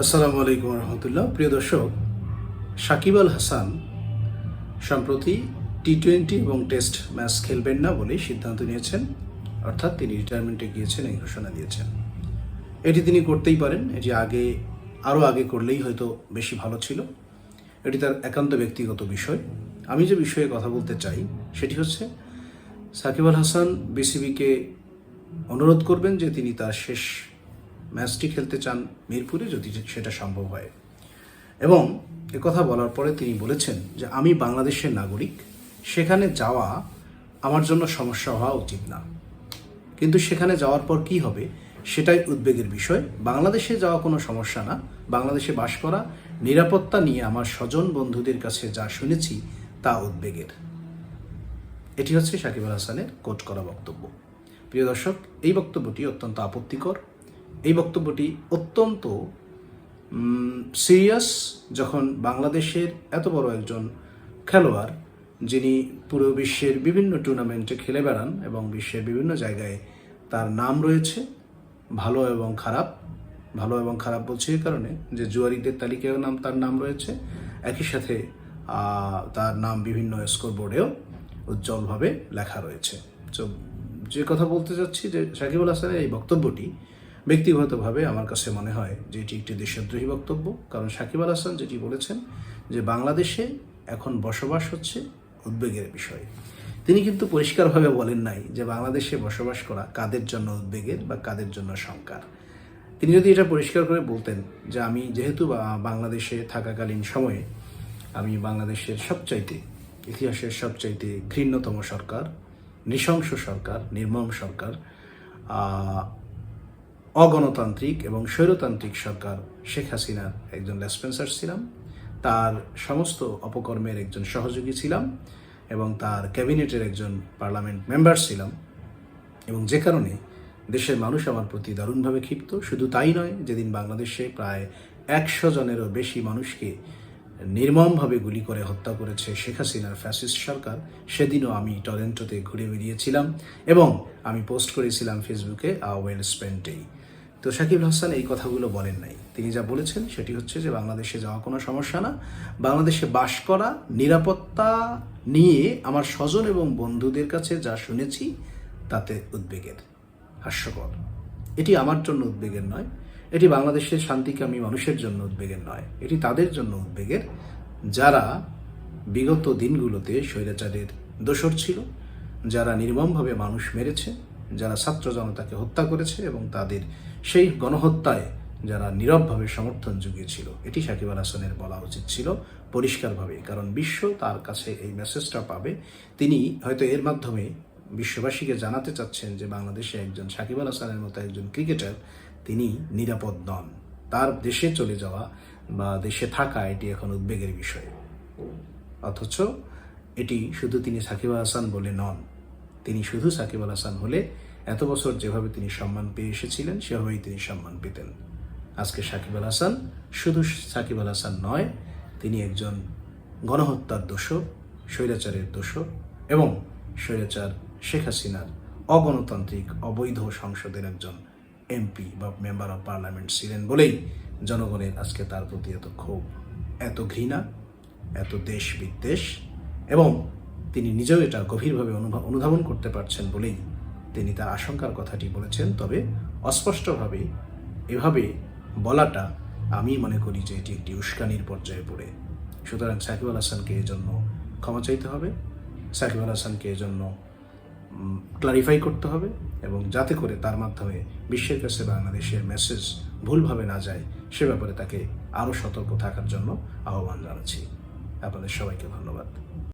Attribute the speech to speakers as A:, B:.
A: আসসালামু আলাইকুম রহমতুল্লাহ। প্রিয় দর্শক, সাকিব আল হাসান সম্প্রতি টি-20 এবং টেস্ট ম্যাচ খেলবেন না বলে সিদ্ধান্ত নিয়েছেন, অর্থাৎ তিনি রিটায়ারমেন্টে গিয়েছেন এই ঘোষণা দিয়েছেন। এটি তিনি করতেই পারেন, এটি আরও আগে করলেই হয়তো বেশি ভালো ছিল। এটি তার একান্ত ব্যক্তিগত বিষয়। আমি যে বিষয়ে কথা বলতে চাই সেটি হচ্ছে সাকিব আল হাসান বিসিবিকে অনুরোধ করবেন যে তিনি তার শেষ ম্যাচটি খেলতে চান মিরপুরে, যদি সেটা সম্ভব হয়। এবং কথা বলার পরে তিনি বলেছেন যে আমি বাংলাদেশের নাগরিক, সেখানে যাওয়া আমার জন্য সমস্যা হওয়া উচিত না, কিন্তু সেখানে যাওয়ার পর কি হবে সেটাই উদ্বেগের বিষয়। বাংলাদেশে যাওয়া কোনো সমস্যা না, বাংলাদেশে বাস করা, নিরাপত্তা নিয়ে আমার স্বজন বন্ধুদের কাছে যা শুনেছি তা উদ্বেগের। এটি হচ্ছে সাকিব আল হাসানের কোট করা বক্তব্য। প্রিয় দর্শক, এই বক্তব্যটি অত্যন্ত আপত্তিকর। এই বক্তব্যটি অত্যন্ত সিরিয়াস, যখন বাংলাদেশের এত বড় একজন খেলোয়াড়, যিনি পুরো বিশ্বের বিভিন্ন টুর্নামেন্টে খেলে বেড়ান এবং বিশ্বের বিভিন্ন জায়গায় তার নাম রয়েছে, ভালো এবং খারাপ বলছি এই কারণে যে জুয়ারিদের তালিকায় তার নাম রয়েছে, একই সাথে তার নাম বিভিন্ন স্কোরবোর্ডেও উজ্জ্বলভাবে লেখা রয়েছে। তো যে কথা বলতে চাচ্ছি যে সাকিব আল হাসানের এই বক্তব্যটি ব্যক্তিগতভাবে আমার কাছে মনে হয় যে এটি একটি দেশদ্রোহী বক্তব্য। কারণ সাকিব আল হাসান যেটি বলেছেন যে বাংলাদেশে এখন বসবাস হচ্ছে উদ্বেগের বিষয়, তিনি কিন্তু পরিষ্কারভাবে বলেন নাই যে বাংলাদেশে বসবাস করা কাদের জন্য উদ্বেগের বা কাদের জন্য শঙ্কার। তিনি যদি এটা পরিষ্কার করে বলতেন যে আমি যেহেতু বাংলাদেশে থাকাকালীন সময়ে আমি বাংলাদেশের ইতিহাসের সবচাইতে ঘৃণ্যতম সরকার, নৃশংস সরকার, নির্মম সরকার, অগণতান্ত্রিক এবং স্বৈরতান্ত্রিক সরকার শেখ হাসিনার একজন লেসপেন্সার ছিলাম, তার সমস্ত অপকর্মের একজন সহযোগী ছিলাম এবং তার ক্যাবিনেটের একজন পার্লামেন্ট মেম্বার ছিলাম, এবং যে কারণে দেশের মানুষ আমার প্রতি দারুণভাবে ক্ষিপ্ত। শুধু তাই নয়, যেদিন বাংলাদেশে প্রায় 100 জনেরও বেশি মানুষকে নির্মমভাবে গুলি করে হত্যা করেছে শেখ হাসিনার ফ্যাসিস্ট সরকার, সেদিনও আমি টরন্টোতে ঘুরে বেরিয়েছিলাম এবং আমি পোস্ট করেছিলাম ফেসবুকে ওয়েল স্পেন্ট ডে। তো সাকিব হাসান এই কথাগুলো বলেন নাই। তিনি যা বলেছেন সেটি হচ্ছে যে বাংলাদেশে যাওয়া কোনো সমস্যা না, বাংলাদেশে বাস করা, নিরাপত্তা নিয়ে আমার স্বজন এবং বন্ধুদের কাছে যা শুনেছি তাতে উদ্বেগের। হাস্যকর। এটি আমার জন্য উদ্বেগের নয়, এটি বাংলাদেশের শান্তিকামী মানুষের জন্য উদ্বেগের নয়, এটি তাদের জন্য উদ্বেগের যারা বিগত দিনগুলোতে স্বৈরাচারের দোসর ছিল, যারা নির্মমভাবে মানুষ মেরেছে, যারা ছাত্র জনতাকে হত্যা করেছে এবং তাদের সেই গণহত্যায় যারা নীরবভাবে সমর্থন জুগিয়েছিল। এটি সাকিব আল হাসানের বলা উচিত ছিল পরিষ্কারভাবে, কারণ বিশ্ব তার কাছে এই মেসেজটা পাবে। তিনি হয়তো এর মাধ্যমে বিশ্ববাসীকে জানাতে চাচ্ছেন যে বাংলাদেশে একজন সাকিব আল হাসানের মতো একজন ক্রিকেটার তিনি নিরাপদ নন, তার দেশে চলে যাওয়া বা দেশে থাকা এটি এখন উদ্বেগের বিষয়। অথচ এটি শুধু তিনি সাকিব আল হাসান বলে নন, তিনি শুধু সাকিব আল হাসান হলে এত বছর যেভাবে তিনি সম্মান পেয়ে এসেছিলেন সেভাবেই তিনি সম্মান পেতেন। আজকে সাকিব আল হাসান শুধু সাকিব আল হাসান নয়, তিনি একজন গণহত্যার দোষর, স্বৈরাচারের দোষর এবং স্বৈরাচার শেখ হাসিনার অগণতান্ত্রিক অবৈধ সংসদের একজন এমপি বা মেম্বার অফ পার্লামেন্ট ছিলেন বলেই জনগণের আজকে তার প্রতি এত ক্ষোভ, এত ঘৃণা, এত দেশ বিদ্বেষ, এবং তিনি নিজেও এটা গভীরভাবে অনুধাবন করতে পারছেন বলেই তিনি তার আশঙ্কার কথাটি বলেছেন। তবে অস্পষ্টভাবে এভাবে বলাটা আমি মনে করি যে এটি একটি উস্কানির পর্যায়ে পড়ে। সুতরাং সাকিব আল হাসানকে এজন্য ক্ষমা চাইতে হবে, সাকিব আল হাসানকে এজন্য ক্লারিফাই করতে হবে, এবং যাতে করে তার মাধ্যমে বিশ্বের কাছে বাংলাদেশের মেসেজ ভুলভাবে না যায় সে ব্যাপারে তাকে আরও সতর্ক থাকার জন্য আহ্বান জানাচ্ছি। আপনাদের সবাইকে ধন্যবাদ।